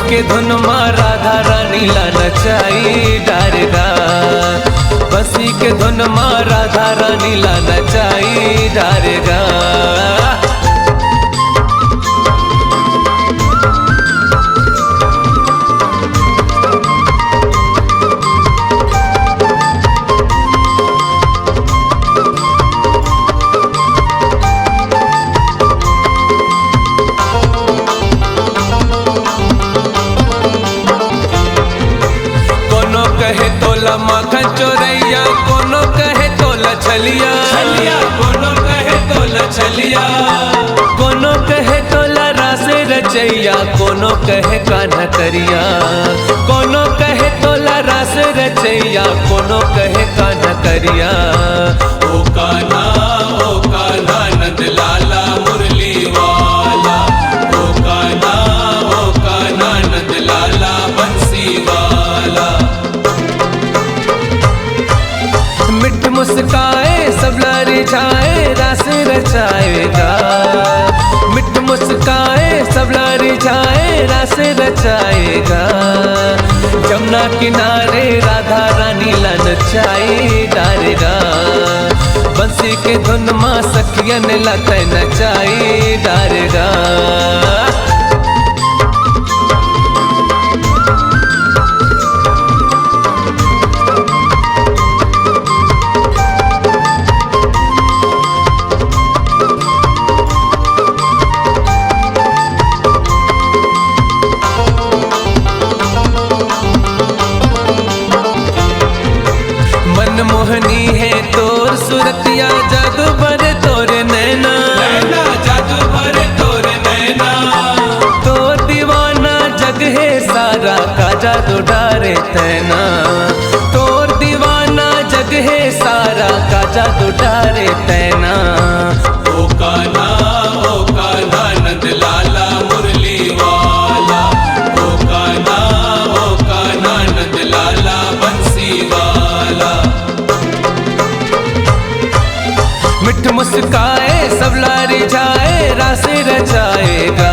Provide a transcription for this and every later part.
के धुन माँ राधा रानी ला नचाई डारेगा। बंसी के धुन माँ राधा रानी ला नचाई डारेगा। कहे तोला माखन चोरैया, कोनो कहे तोला छलिया, कोनो कहे तोला छलिया, कोनो कहे तोला रासे रचैया, कोनो कहे कान्हा करिया, कोनो कहे तोला रासे रचैया, कोनो कहे कान्हा करिया। ओ कान्हा नंद लाला मुरली वाला, ओ कान्हा नंद लाला बंसी वाला। मिठ मुस्काए सब लारी जाए रास रचाएगा। मिठ मुस्काए सब लारी जाए रास रचाएगा। जमुना किनारे राधा रानी ला नचाई डारेगा। बंसी के धुन माँ सखियन ला नचाई डारेगा। मोहनी है तोर सुरतिया, जादू भरे तोरे नैना, जादू भरे तोरे नैना। तोर दीवाना जग है सारा का जादू डारे तैना। तोर दीवाना जग है सारा का जादू डारे तैना। ओ कान्हा नंद लाला मुरली वाला, ओ कान्हा नंद लाला बंसी वाला। मिठ मुस्काए सब लारी जाए रासे रचाएगा।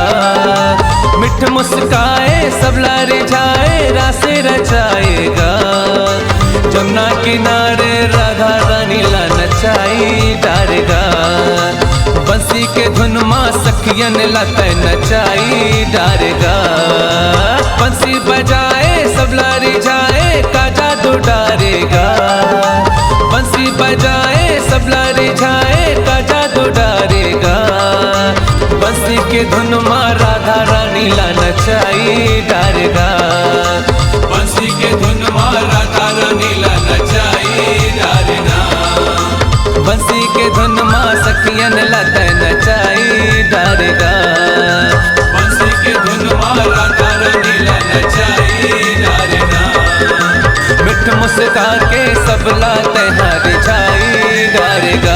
मिठ मुस्काए सब लारी जाए रासे रचाएगा। जमुना किनारे राधा रानी ला नचाई डारेगा। बंसी के धुन माँ सखियन ला नचाई डारेगा। बंसी बजाए सब लारी जाए का जादू डारेगा। बंसी बजाए सब लारी जाए का जादू डारेगा। बंसी के धुन माँ राधा रानी ला नचाई डारेगा। बंसी के धुन माँ राधा रानी ला नचाई डारेगा। बंसी के धुन माँ सखियन ला नचाई डारेगा। बंसी के धुन माँ राधा रानी ला नचाई डारेगा। मिठ मुस्का के सब ला हार जाई डारेगा।